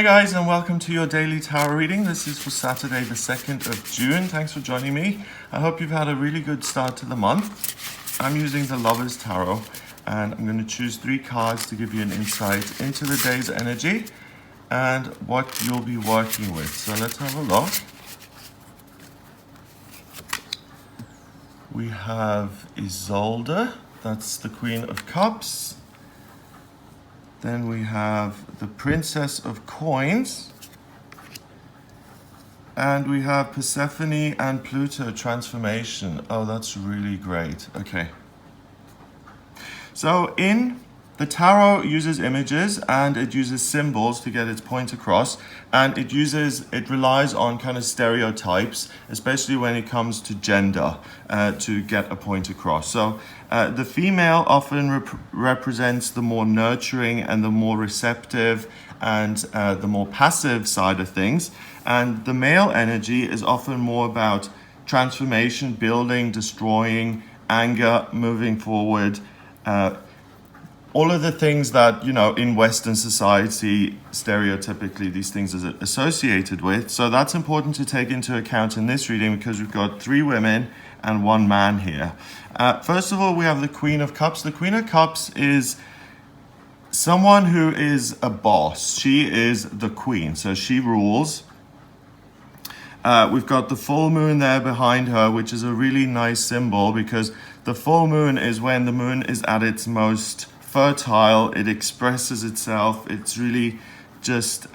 Hi guys, and welcome to your daily tarot reading. This is for Saturday the 2nd of June. Thanks for joining me. I hope you've had a really good start to the month. I'm using the Lovers Tarot, and I'm going to choose 3 cards to give you an insight into the day's energy and what you'll be working with. So let's have a look. We have Isolde, that's the Queen of Cups. Then we have the Princess of Coins. And we have Persephone and Pluto transformation. Oh, that's really great. Okay. So the tarot uses images and it uses symbols to get its point across, and it relies on kind of stereotypes, especially when it comes to gender, to get a point across. So the female often represents the more nurturing and the more receptive and the more passive side of things, and the male energy is often more about transformation, building, destroying, anger, moving forward, all of the things that, in Western society, stereotypically these things are associated with. So that's important to take into account in this reading because we've got 3 women and 1 man here. First of all, we have the Queen of Cups. The Queen of Cups is someone who is a boss. She is the queen, so she rules. We've got the full moon there behind her, which is a really nice symbol because the full moon is when the moon is at its most fertile, it expresses itself, it's really just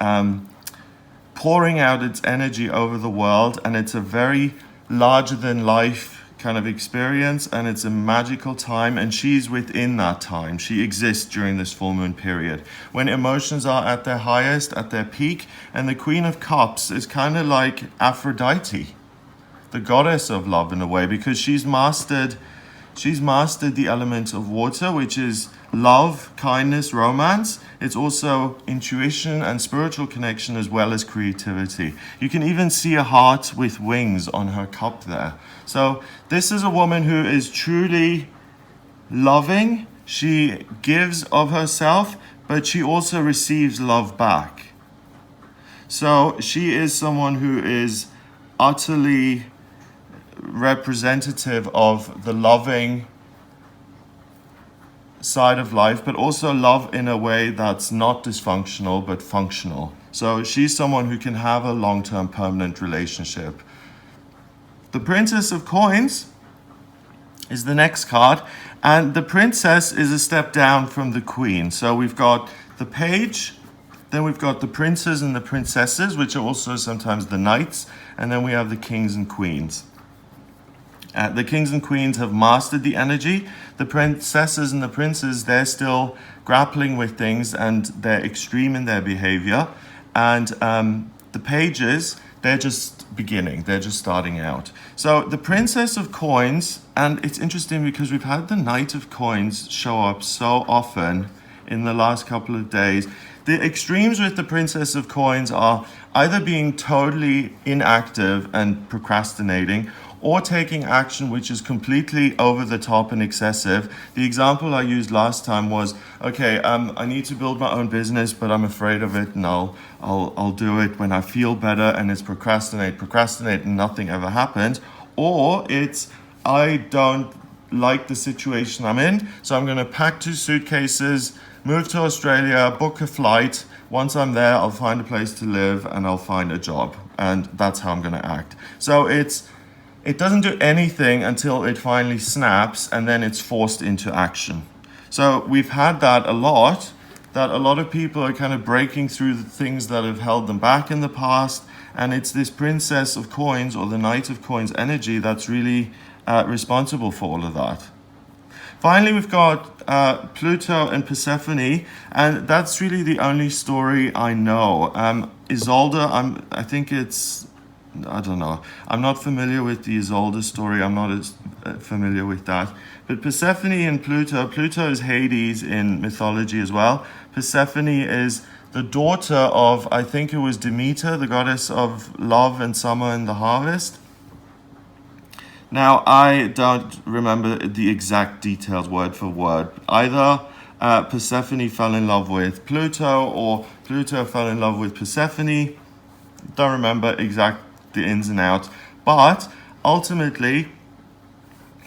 pouring out its energy over the world, and it's a very larger than life kind of experience, and it's a magical time, and she's within that time. She exists during this full moon period when emotions are at their highest, at their peak, and the Queen of Cups is kind of like Aphrodite, the goddess of love in a way, because she's mastered the element of water, which is love, kindness, romance. It's also intuition and spiritual connection as well as creativity. You can even see a heart with wings on her cup there. So this is a woman who is truly loving. She gives of herself, but she also receives love back. So she is someone who is utterly representative of the loving side of life, but also love in a way that's not dysfunctional but functional. So she's someone who can have a long-term permanent relationship. The Princess of Coins is the next card, and the princess is a step down from the queen. So we've got the page, then we've got the princes and the princesses, which are also sometimes the knights, and then we have the kings and queens. The kings and queens have mastered the energy. The princesses and the princes, they're still grappling with things and they're extreme in their behavior. And the pages, they're just beginning. They're just starting out. So the Princess of Coins, and it's interesting because we've had the Knight of Coins show up so often in the last couple of days. The extremes with the Princess of Coins are either being totally inactive and procrastinating, or taking action which is completely over the top and excessive. The example I used last time was, okay, I need to build my own business, but I'm afraid of it, and I'll do it when I feel better, and it's procrastinate, and nothing ever happens. Or it's, I don't like the situation I'm in, so I'm going to pack 2 suitcases, move to Australia, book a flight. Once I'm there, I'll find a place to live and I'll find a job, and that's how I'm going to act. So it doesn't do anything until it finally snaps, and then it's forced into action. So we've had that a lot of people are kind of breaking through the things that have held them back in the past, and it's this Princess of Coins or the Knight of Coins energy that's really responsible for all of that. Finally, we've got Pluto and Persephone, and that's really the only story I know. Isolde, I don't know. I'm not familiar with the Isolde story. I'm not as familiar with that. But Persephone and Pluto is Hades in mythology as well. Persephone is the daughter of, I think it was Demeter, the goddess of love and summer and the harvest. Now, I don't remember the exact details word for word. Either Persephone fell in love with Pluto, or Pluto fell in love with Persephone. Don't remember exact the ins and outs, but ultimately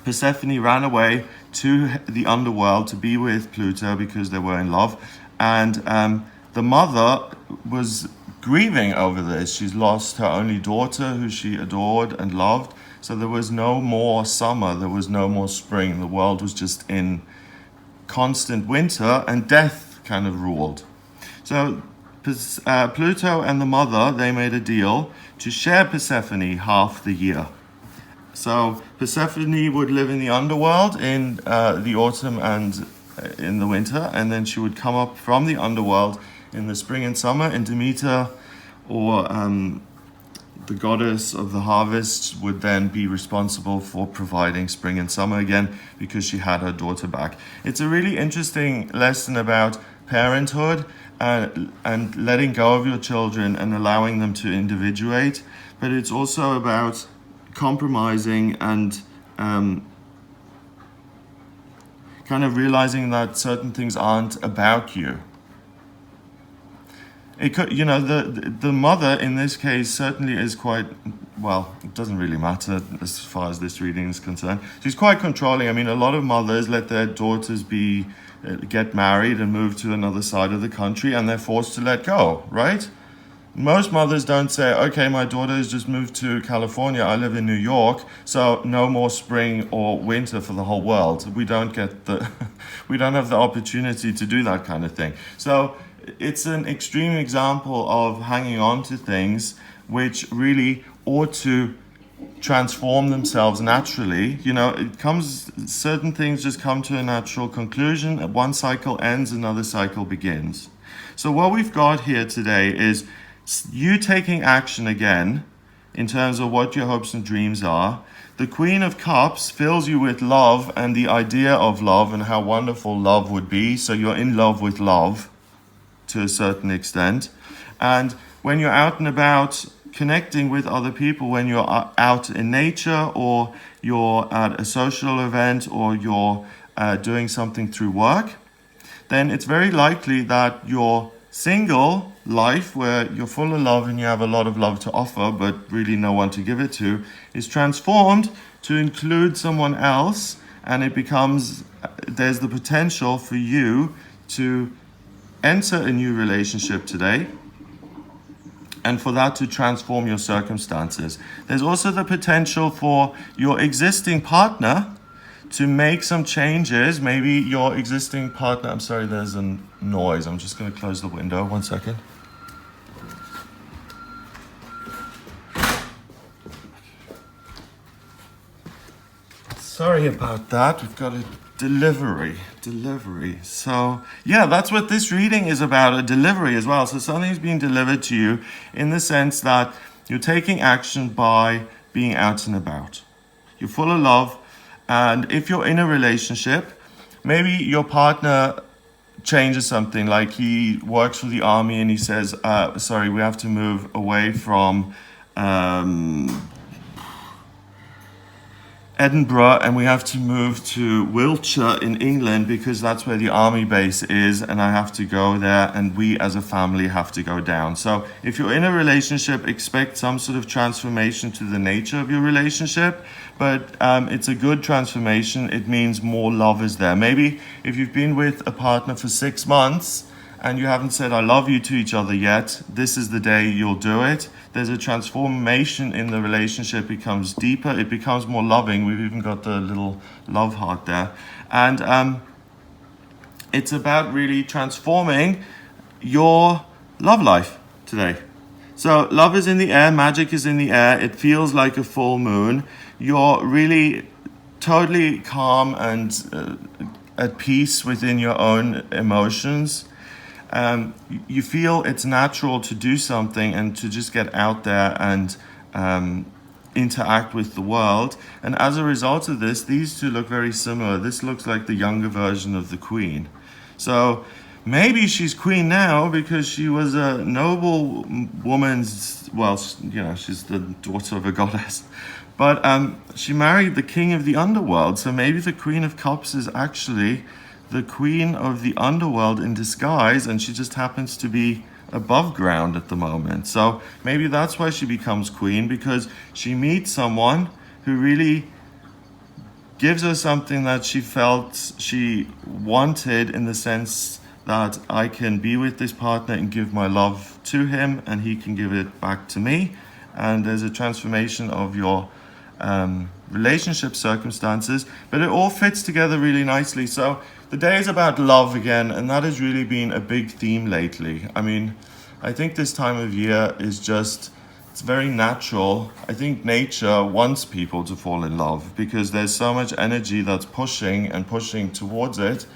Persephone ran away to the underworld to be with Pluto because they were in love, and the mother was grieving over this. She's lost her only daughter who she adored and loved, so there was no more summer, there was no more spring. The world was just in constant winter, and death kind of ruled. So Pluto and the mother, they made a deal to share Persephone half the year. So Persephone would live in the underworld in the autumn and in the winter, and then she would come up from the underworld in the spring and summer, and Demeter, or the goddess of the harvest, would then be responsible for providing spring and summer again because she had her daughter back. It's a really interesting lesson about parenthood and letting go of your children and allowing them to individuate, but it's also about compromising and kind of realizing that certain things aren't about you. It could, the mother in this case certainly is quite, well, it doesn't really matter as far as this reading is concerned. She's quite controlling. I mean, a lot of mothers let their daughters get married and move to another side of the country, and they're forced to let go, right? Most mothers don't say, okay, my daughter has just moved to California, I live in New York, so no more spring or winter for the whole world. We don't have the opportunity to do that kind of thing. So it's an extreme example of hanging on to things which really ought to transform themselves naturally. Certain things just come to a natural conclusion. One cycle ends, another cycle begins. So what we've got here today is you taking action again in terms of what your hopes and dreams are. The Queen of Cups fills you with love and the idea of love and how wonderful love would be. So you're in love with love to a certain extent. And when you're out and about connecting with other people, when you're out in nature, or you're at a social event, or you're doing something through work, then it's very likely that your single life, where you're full of love and you have a lot of love to offer but really no one to give it to, is transformed to include someone else, and there's the potential for you to enter a new relationship today, and for that to transform your circumstances. There's also the potential for your existing partner to make some changes. Maybe your existing partner, I'm sorry, there's a noise. I'm just going to close the window. 1 second. Sorry about that. We've got a delivery. So yeah, that's what this reading is about, a delivery as well. So something's being delivered to you in the sense that you're taking action by being out and about. You're full of love, and if you're in a relationship, maybe your partner changes something, like he works for the army and he says, sorry, we have to move away from Edinburgh, and we have to move to Wiltshire in England because that's where the army base is, and I have to go there, and we as a family have to go down. So if you're in a relationship, expect some sort of transformation to the nature of your relationship, but it's a good transformation. It means more love is there. Maybe if you've been with a partner for 6 months and you haven't said I love you to each other yet, this is the day you'll do it. There's a transformation in the relationship. It becomes deeper, it becomes more loving. We've even got the little love heart there. And it's about really transforming your love life today. So love is in the air, magic is in the air. It feels like a full moon. You're really totally calm and at peace within your own emotions. You feel it's natural to do something and to just get out there and interact with the world. And as a result of this, these two look very similar. This looks like the younger version of the Queen. So maybe she's queen now because she was a noble woman's, well, she's the daughter of a goddess. But she married the king of the underworld. So maybe the Queen of Cups is actually the queen of the underworld in disguise, and she just happens to be above ground at the moment. So maybe that's why she becomes queen, because she meets someone who really gives her something that she felt she wanted, in the sense that I can be with this partner and give my love to him, and he can give it back to me. And there's a transformation of your relationship circumstances, but it all fits together really nicely. So the day is about love again, and that has really been a big theme lately. I mean, I think this time of year is just, it's very natural. I think nature wants people to fall in love, because there's so much energy that's pushing and pushing towards it,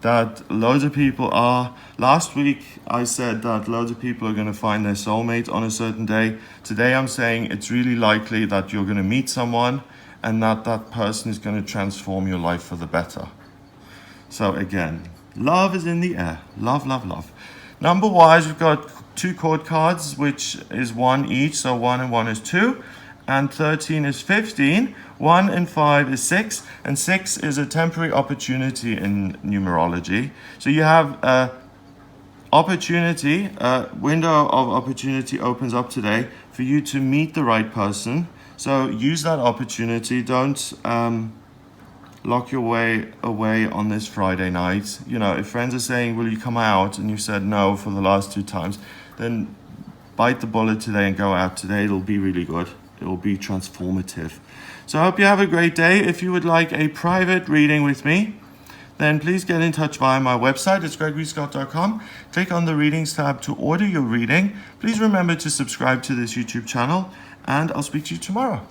that loads of people are. Last week I said that loads of people are going to find their soulmate on a certain day. Today I'm saying it's really likely that you're going to meet someone, and that person is going to transform your life for the better. So again, love is in the air. Love, love, love. Number wise, we've got 2 chord cards, which is 1 each. So 1 and 1 is 2. And 13 is 15. 1 and 5 is 6. And 6 is a temporary opportunity in numerology. So you have a window of opportunity opens up today for you to meet the right person. So use that opportunity. Don't lock your way away on this Friday night. You know, if friends are saying, will you come out? And you said no for the last 2 times, then bite the bullet today and go out today. It'll be really good. It will be transformative. So I hope you have a great day. If you would like a private reading with me, then please get in touch via my website. It's gregoryscott.com. Click on the readings tab to order your reading. Please remember to subscribe to this YouTube channel, and I'll speak to you tomorrow.